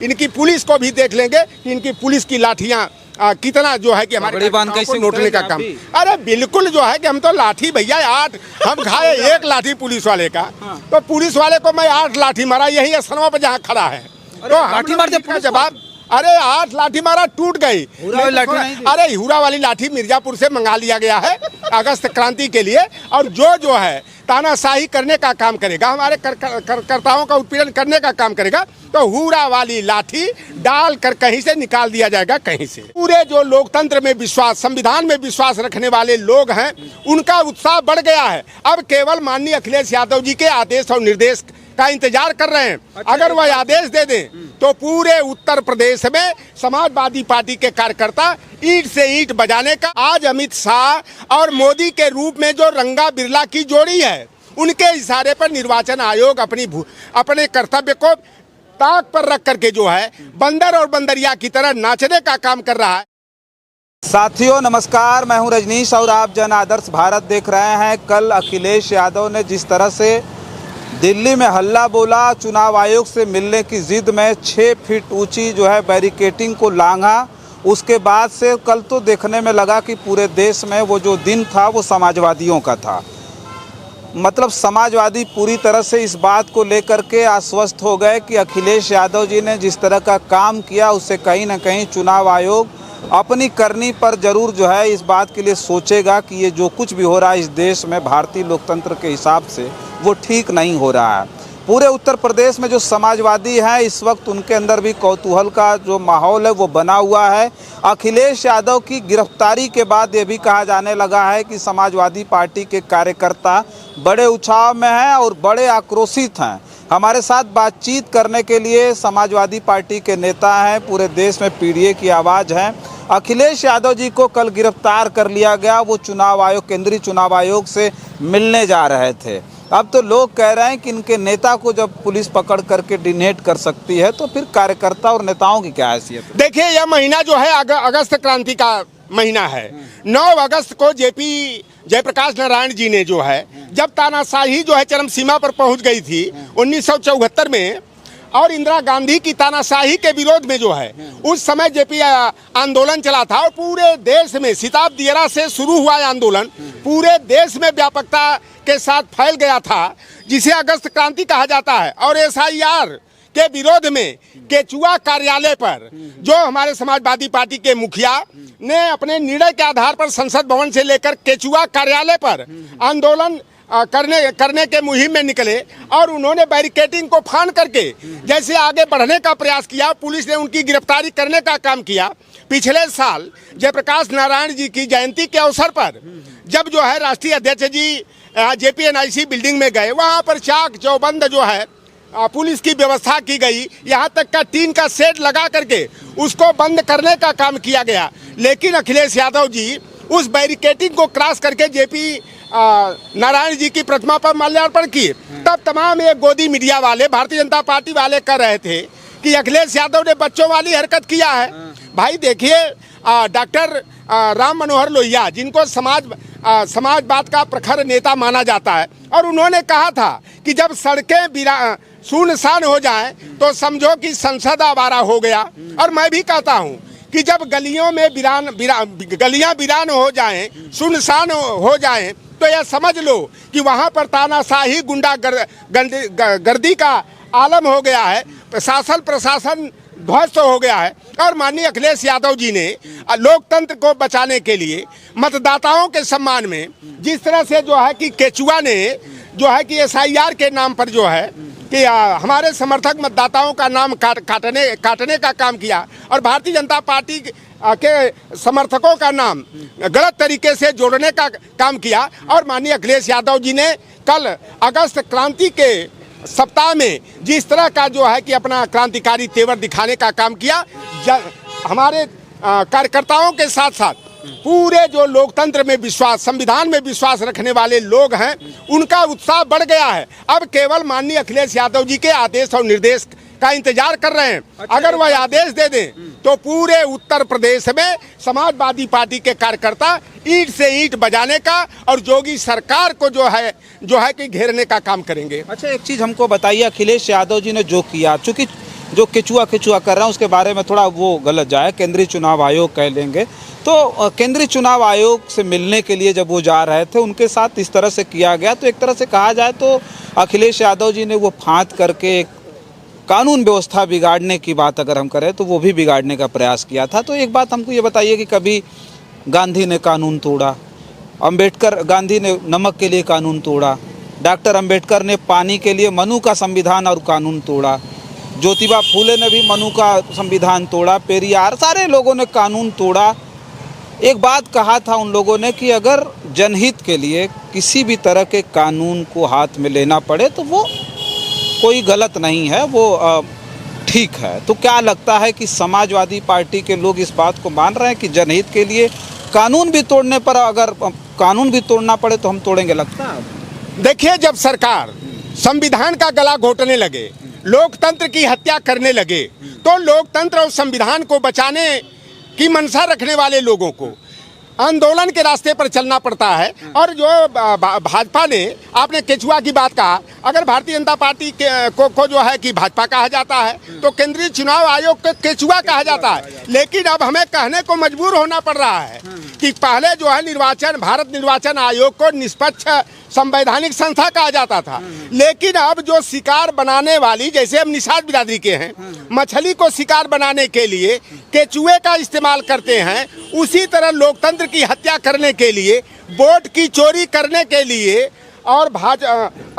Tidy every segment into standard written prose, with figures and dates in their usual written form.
इनकी पुलिस को भी देख लेंगे कि इनकी पुलिस की लाठियां कितना जो है कि हमारे को नोटने का काम। अरे बिल्कुल जो है कि हम तो लाठी भैया 8 हम खाए 1 लाठी पुलिस वाले का। तो पुलिस वाले को मैं 8 लाठी मारा यही असनवा पे जहाँ खड़ा है। तो लाठी मार का जवाब, अरे 8 लाठी मारा टूट गई। अरे हुरा वाली लाठी मिर्जापुर से मंगा लिया गया है अगस्त क्रांति के लिए। और जो है तानाशाही करने का काम करेगा, हमारे कर्ताओं का उत्पीड़न करने का काम करेगा, तो हुरा वाली लाठी डाल कर कहीं से निकाल दिया जाएगा कहीं से। पूरे जो लोकतंत्र में विश्वास, संविधान में विश्वास रखने वाले लोग हैं, उनका उत्साह बढ़ गया है। अब केवल माननीय अखिलेश यादव जी के आदेश और निर्देश का इंतजार कर रहे हैं। अगर वह आदेश दे दें तो पूरे उत्तर प्रदेश में समाजवादी पार्टी के कार्यकर्ता ईंट से ईंट बजाने का। आज अमित शाह और मोदी के रूप में जो रंगा बिरला की जोड़ी है, उनके इशारे पर निर्वाचन आयोग अपने कर्तव्य को ताक पर रख करके जो है बंदर और बंदरिया की तरह नाचने का काम कर रहा है। साथियों नमस्कार, मैं हूं रजनीश और आप जन आदर्श भारत देख रहे हैं। कल अखिलेश यादव ने जिस तरह से दिल्ली में हल्ला बोला, चुनाव आयोग से मिलने की जिद में 6 फीट ऊंची जो है बैरिकेटिंग को लांघा, उसके बाद से कल तो देखने में लगा कि पूरे देश में वो जो दिन था वो समाजवादियों का था। मतलब समाजवादी पूरी तरह से इस बात को लेकर के आश्वस्त हो गए कि अखिलेश यादव जी ने जिस तरह का काम किया उससे कहीं ना कहीं चुनाव आयोग अपनी करनी पर जरूर जो है इस बात के लिए सोचेगा कि ये जो कुछ भी हो रहा है इस देश में भारतीय लोकतंत्र के हिसाब से वो ठीक नहीं हो रहा है। पूरे उत्तर प्रदेश में जो समाजवादी हैं इस वक्त उनके अंदर भी कौतूहल का जो माहौल है वो बना हुआ है। अखिलेश यादव की गिरफ्तारी के बाद ये भी कहा जाने लगा है कि समाजवादी पार्टी के कार्यकर्ता बड़े उत्साह में हैं और बड़े आक्रोशित हैं। हमारे साथ बातचीत करने के लिए समाजवादी पार्टी के नेता हैं, पूरे देश में पीडीए की आवाज़ हैं। अखिलेश यादव जी को कल गिरफ्तार कर लिया गया, वो चुनाव आयोग, केंद्रीय चुनाव आयोग से मिलने जा रहे थे। अब तो लोग कह रहे हैं कि इनके नेता को जब पुलिस पकड़ करके डिनेट कर सकती है तो फिर कार्यकर्ता और नेताओं की क्या हैसियत है? देखिए, यह महीना जो है अगस्त क्रांति का महीना है। 9 अगस्त को जेपी जयप्रकाश नारायण जी ने जो है, जब तानाशाही जो है चरम सीमा पर पहुंच गई थी 1974 में, और इंदिरा गांधी की तानाशाही के विरोध में जो है उस समय जेपी आंदोलन चला था। और पूरे देश में सिताब दियरा से शुरू हुआ आंदोलन पूरे देश में व्यापकता के साथ फैल गया था, जिसे अगस्त क्रांति कहा जाता है। और SIR के विरोध में केचुआ कार्यालय पर जो हमारे समाजवादी पार्टी के मुखिया ने अपने निर्णय के आधार पर संसद भवन से लेकर केचुआ कार्यालय पर आंदोलन करने के मुहिम में निकले, और उन्होंने बैरिकेटिंग को फाड़ करके जैसे आगे बढ़ने का प्रयास किया। पुलिस ने उनकी गिरफ्तारी करने का काम किया। पिछले साल जयप्रकाश नारायण जी की जयंती के अवसर पर जब जो है राष्ट्रीय अध्यक्ष जी JPNIC बिल्डिंग में गए, वहाँ पर चाक चौबंद जो है पुलिस की व्यवस्था की गई, यहाँ तक का टीन का सेट लगा करके उसको बंद करने का काम किया गया। लेकिन अखिलेश यादव जी उस बैरिकेटिंग को क्रॉस करके JP नारायण जी की प्रतिमा पर माल्यार्पण किए। तब तमाम ये गोदी मीडिया वाले, भारतीय जनता पार्टी वाले कर रहे थे कि अखिलेश यादव ने बच्चों वाली हरकत किया है। भाई देखिए, डॉक्टर राम मनोहर लोहिया, जिनको समाजवाद का प्रखर नेता माना जाता है, और उन्होंने कहा था कि जब सड़कें सुनसान हो जाएं तो समझो कि संसद आवारा हो गया। और मैं भी कहता हूं कि जब गलियों में गलियां वीरान हो जाएं, सुनसान हो जाएं, तो यह समझ लो कि वहां पर तानाशाही गुंडागर्दी का आलम हो गया है, प्रशासन ध्वस्त हो गया है। और माननीय अखिलेश यादव जी ने लोकतंत्र को बचाने के लिए, मतदाताओं के सम्मान में, जिस तरह से जो है कि केचुआ ने जो है कि SIR के नाम पर जो है कि हमारे समर्थक मतदाताओं का नाम काटने का काम किया, और भारतीय जनता पार्टी के समर्थकों का नाम गलत तरीके से जोड़ने का काम किया। और माननीय अखिलेश यादव जी ने कल अगस्त क्रांति के सप्ताह में जिस तरह का जो है कि अपना क्रांतिकारी तेवर दिखाने का काम किया, हमारे कार्यकर्ताओं के साथ साथ पूरे जो लोकतंत्र में विश्वास, संविधान में विश्वास रखने वाले लोग हैं, उनका उत्साह बढ़ गया है। अब केवल माननीय अखिलेश यादव जी के आदेश और निर्देश का इंतजार कर रहे हैं। अगर वह आदेश दे दें तो पूरे उत्तर प्रदेश में समाजवादी पार्टी के कार्यकर्ता ईंट से ईंट बजाने का और योगी सरकार को जो है कि घेरने का काम करेंगे। अच्छा, एक चीज़ हमको बताइए, अखिलेश यादव जी ने जो किया, चूँकि जो केचुआ कर रहे हैं उसके बारे में थोड़ा वो गलत जाए, केंद्रीय चुनाव आयोग कह लेंगे। तो केंद्रीय चुनाव आयोग से मिलने के लिए जब वो जा रहे थे उनके साथ इस तरह से किया गया, तो एक तरह से कहा जाए तो अखिलेश यादव जी ने वो फांद करके एक कानून व्यवस्था बिगाड़ने की बात अगर हम करें तो वो भी बिगाड़ने का प्रयास किया था। तो एक बात हमको ये बताइए कि कभी गांधी ने कानून तोड़ा, गांधी ने नमक के लिए कानून तोड़ा, डॉक्टर अंबेडकर ने पानी के लिए मनु का संविधान और कानून तोड़ा, ज्योतिबा फूले ने भी मनु का संविधान तोड़ा, पेरियार, सारे लोगों ने कानून तोड़ा। एक बात कहा था उन लोगों ने कि अगर जनहित के लिए किसी भी तरह के कानून को हाथ में लेना पड़े तो वो कोई गलत नहीं है, वो ठीक है। तो क्या लगता है कि समाजवादी पार्टी के लोग इस बात को मान रहे हैं कि जनहित के लिए कानून भी तोड़ने पर, अगर कानून भी तोड़ना पड़े तो हम तोड़ेंगे, लगता है? देखिए, जब सरकार संविधान का गला घोटने लगे, लोकतंत्र की हत्या करने लगे, तो लोकतंत्र और संविधान को बचाने की मंशा रखने वाले लोगों को आंदोलन के रास्ते पर चलना पड़ता है। और जो भाजपा ने, आपने केचुआ की बात कहा, अगर भारतीय जनता पार्टी को जो है कि भाजपा कहा जाता है तो केंद्रीय चुनाव आयोग को केचुआ कहा जाता है। लेकिन अब हमें कहने को मजबूर होना पड़ रहा है कि पहले जो है भारत निर्वाचन आयोग को निष्पक्ष संवैधानिक संस्था कहा जाता था, लेकिन अब जो शिकार बनाने वाली, जैसे हम निषाद बिरादरी के हैं, मछली को शिकार बनाने के लिए केचुए का इस्तेमाल करते हैं, उसी तरह लोकतंत्र की हत्या करने के लिए, वोट की चोरी करने के लिए और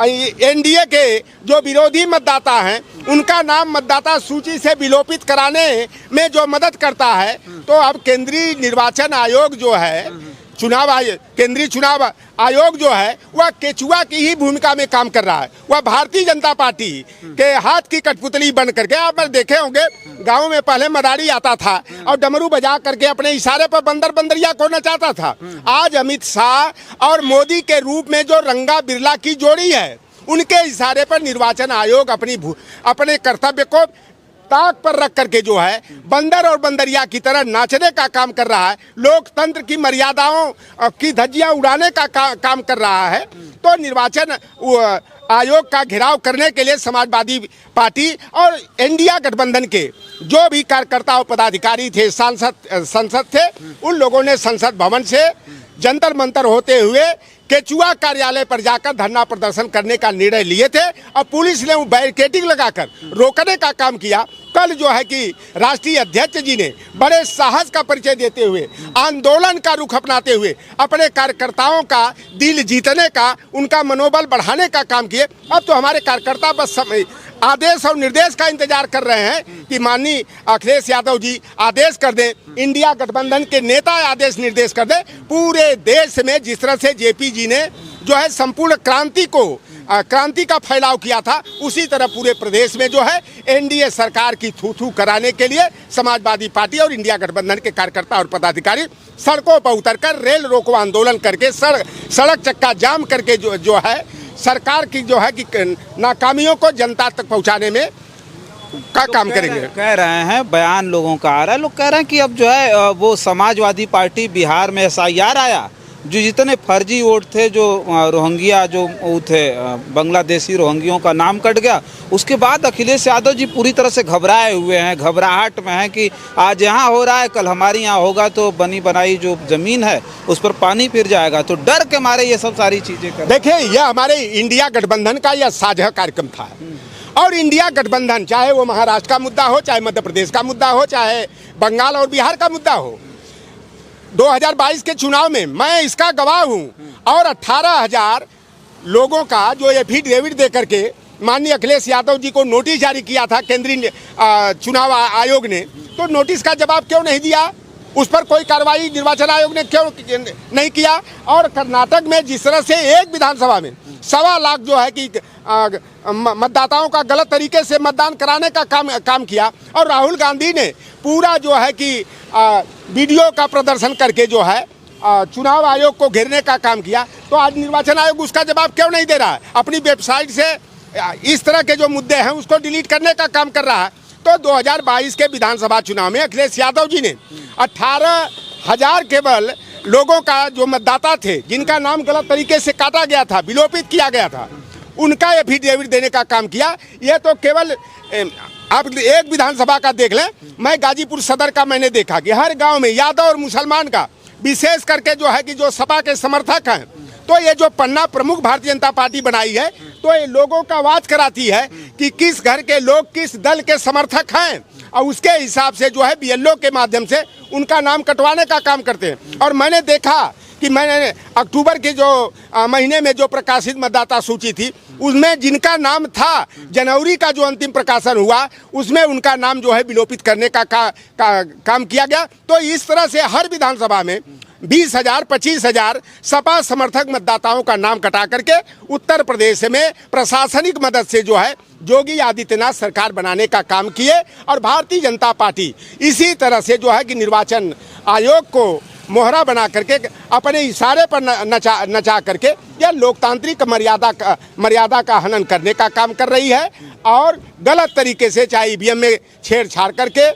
एनडीए के जो विरोधी मतदाता हैं उनका नाम मतदाता सूची से विलोपित कराने में जो मदद करता है, तो अब केंद्रीय निर्वाचन आयोग जो है, केंद्रीय चुनाव आयोग जो है वह केचुआ की ही भूमिका में काम कर रहा है। वह भारतीय जनता पार्टी के हाथ की कठपुतली बन करके, आप देखे होंगे गांव में पहले मदारी आता था और डमरू बजा करके अपने इशारे पर बंदरिया को नचाता था। आज अमित शाह और मोदी के रूप में जो रंगा बिरला की जोड़ी है, उनके इशारे पर निर्वाचन आयोग अपने कर्तव्य को ताक पर रख करके जो है बंदर और बंदरिया की तरह नाचने का काम कर रहा है, लोकतंत्र की मर्यादाओं की धज्जियां उड़ाने का काम कर रहा है। तो निर्वाचन आयोग का घेराव करने के लिए समाजवादी पार्टी और इंडिया गठबंधन के जो भी कार्यकर्ता और पदाधिकारी थे, संसद थे, उन लोगों ने संसद भवन से जंतर मंतर होते हुए केचुआ कार्यालय पर जाकर धरना प्रदर्शन करने का निर्णय लिए थे और पुलिस ने बैरिकेडिंग लगाकर रोकने का काम किया। कल जो है कि राष्ट्रीय अध्यक्ष जी ने बड़े साहस का परिचय देते हुए, आंदोलन का रुख अपनाते हुए अपने कार्यकर्ताओं का दिल जीतने का, उनका मनोबल बढ़ाने का काम किए। अब तो हमारे कार्यकर्ता बस आदेश और निर्देश का इंतजार कर रहे हैं कि माननीय अखिलेश यादव जी आदेश कर दें, इंडिया गठबंधन के नेता आदेश निर्देश कर दें। पूरे देश में जिस तरह से जेपी जी ने जो है संपूर्ण क्रांति का फैलाव किया था, उसी तरह पूरे प्रदेश में जो है एनडीए सरकार की थू कराने के लिए समाजवादी पार्टी और इंडिया गठबंधन के कार्यकर्ता और पदाधिकारी सड़कों पर उतरकर रेल रोको आंदोलन करके, सड़क चक्का जाम करके जो है सरकार की जो है कि नाकामियों को जनता तक पहुंचाने में का काम करेंगे। कह रहे हैं, बयान लोगों का आ रहा है, लोग कह रहे हैं कि अब जो है वो समाजवादी पार्टी बिहार में SIR आया, जो जितने फर्जी वोट थे, जो रोहिंग्या जो थे, बांग्लादेशी रोहिंग्यों का नाम कट गया, उसके बाद अखिलेश यादव जी पूरी तरह से घबराए हुए हैं, घबराहट में हैं कि आज यहाँ हो रहा है, कल हमारी यहाँ होगा तो बनी बनाई जो ज़मीन है उस पर पानी फिर जाएगा। तो डर के मारे ये सब सारी चीज़ें कर। देखिए, यह हमारे इंडिया गठबंधन का यह साझा कार्यक्रम था और इंडिया गठबंधन, चाहे वो महाराष्ट्र का मुद्दा हो, चाहे मध्य प्रदेश का मुद्दा हो, चाहे बंगाल और बिहार का मुद्दा हो, 2022 के चुनाव में मैं इसका गवाह हूं और 18,000 लोगों का जो एफिडेविट दे करके माननीय अखिलेश यादव जी को नोटिस जारी किया था केंद्रीय चुनाव आयोग ने, तो नोटिस का जवाब क्यों नहीं दिया? उस पर कोई कार्रवाई निर्वाचन आयोग ने क्यों नहीं किया? और कर्नाटक में जिस तरह से एक विधानसभा में 1.25 लाख जो है कि मतदाताओं का गलत तरीके से मतदान कराने का काम किया और राहुल गांधी ने पूरा जो है कि वीडियो का प्रदर्शन करके जो है चुनाव आयोग को घेरने का काम किया, तो आज निर्वाचन आयोग उसका जवाब क्यों नहीं दे रहा है? अपनी वेबसाइट से इस तरह के जो मुद्दे हैं उसको डिलीट करने का काम कर रहा है। तो 2022 के विधानसभा चुनाव में अखिलेश यादव जी ने 18,000 केवल लोगों का जो मतदाता थे, जिनका नाम गलत तरीके से काटा गया था, विलोपित किया गया था, उनका एफिडेविट देने का काम किया। यह तो केवल आप एक विधानसभा का देख लें, मैं गाजीपुर सदर का मैंने देखा कि हर गांव में यादव और मुसलमान का विशेष करके जो है कि जो सपा के समर्थक हैं, तो ये जो पन्ना प्रमुख भारतीय जनता पार्टी बनाई है, तो ये लोगों का आवाज कराती है कि किस घर के लोग किस दल के समर्थक हैं, और उसके हिसाब से जो है बीएलओ के माध्यम से उनका नाम कटवाने का काम करते हैं। और मैंने देखा कि मैंने अक्टूबर के जो महीने में जो प्रकाशित मतदाता सूची थी, उसमें जिनका नाम था, जनवरी का जो अंतिम प्रकाशन हुआ उसमें उनका नाम जो है विलोपित करने का काम किया गया। तो इस तरह से हर विधानसभा में 20,000 25,000 सपा समर्थक मतदाताओं का नाम कटा करके उत्तर प्रदेश में प्रशासनिक मदद से जो है योगी आदित्यनाथ सरकार बनाने का काम किए। और भारतीय जनता पार्टी इसी तरह से जो है कि निर्वाचन आयोग को मोहरा बना करके अपने इशारे पर नचा करके यह लोकतांत्रिक मर्यादा का हनन करने का काम कर रही है, और गलत तरीके से चाहे ईवीएम में छेड़छाड़ करके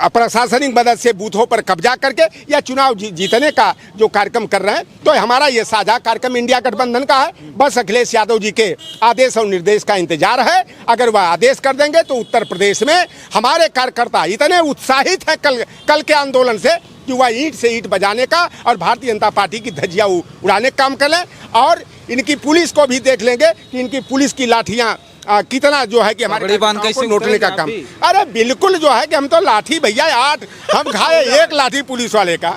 प्रशासनिक मदद से बूथों पर कब्जा करके या चुनाव जीतने का जो कार्यक्रम कर रहे हैं। तो हमारा ये साझा कार्यक्रम इंडिया गठबंधन का है, बस अखिलेश यादव जी के आदेश और निर्देश का इंतजार है। अगर वह आदेश कर देंगे तो उत्तर प्रदेश में हमारे कार्यकर्ता इतने उत्साहित हैं कल के आंदोलन से कि वह ईंट से ईंट बजाने का और भारतीय जनता पार्टी की धज्जियां उड़ाने का काम कर लें। और इनकी पुलिस को भी देख लेंगे कि इनकी पुलिस की लाठियां कितना जो है कि हमारे को नोटने का काम। अरे बिल्कुल जो है कि हम तो लाठी भैया 8 हम खाए, एक लाठी पुलिस वाले का।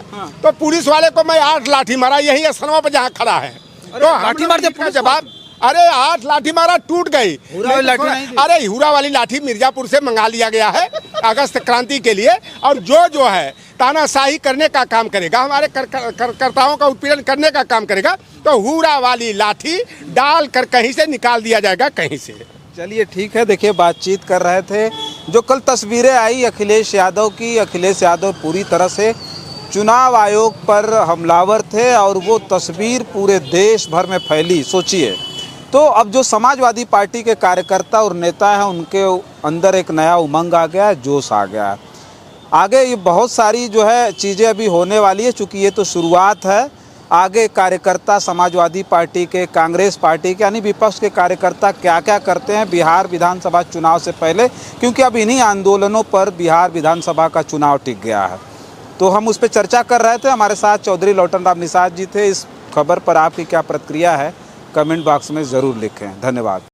तो पुलिस वाले को मैं 8 लाठी मारा, यही असनवा पे जहाँ खड़ा है। तो लाठी मार का जवाब, अरे 8 लाठी मारा, टूट गई। अरे हुरा वाली लाठी मिर्जापुर से मंगा लिया गया है अगस्त क्रांति के लिए। और जो है तानाशाही करने का काम करेगा, हमारे कर्ताओं का उत्पीड़न करने का काम करेगा, तो हुरा वाली लाठी डाल कर कहीं से निकाल दिया जाएगा, कहीं से। चलिए ठीक है, देखिए बातचीत कर रहे थे। जो कल तस्वीरें आई अखिलेश यादव की, अखिलेश यादव पूरी तरह से चुनाव आयोग पर हमलावर थे और वो तस्वीर पूरे देश भर में फैली। सोचिए, तो अब जो समाजवादी पार्टी के कार्यकर्ता और नेता हैं उनके अंदर एक नया उमंग आ गया, जोश आ गया। आगे ये बहुत सारी जो है चीज़ें अभी होने वाली है, चूँकि ये तो शुरुआत है। आगे कार्यकर्ता समाजवादी पार्टी के, कांग्रेस पार्टी के, यानी विपक्ष के कार्यकर्ता क्या क्या करते हैं बिहार विधानसभा चुनाव से पहले, क्योंकि अब इन्हीं आंदोलनों पर बिहार विधानसभा का चुनाव टिक गया है। तो हम उस पर चर्चा कर रहे थे। हमारे साथ चौधरी लौटन राम निषाद जी थे। इस खबर पर आपकी क्या प्रतिक्रिया है, कमेंट बॉक्स में ज़रूर लिखें। धन्यवाद।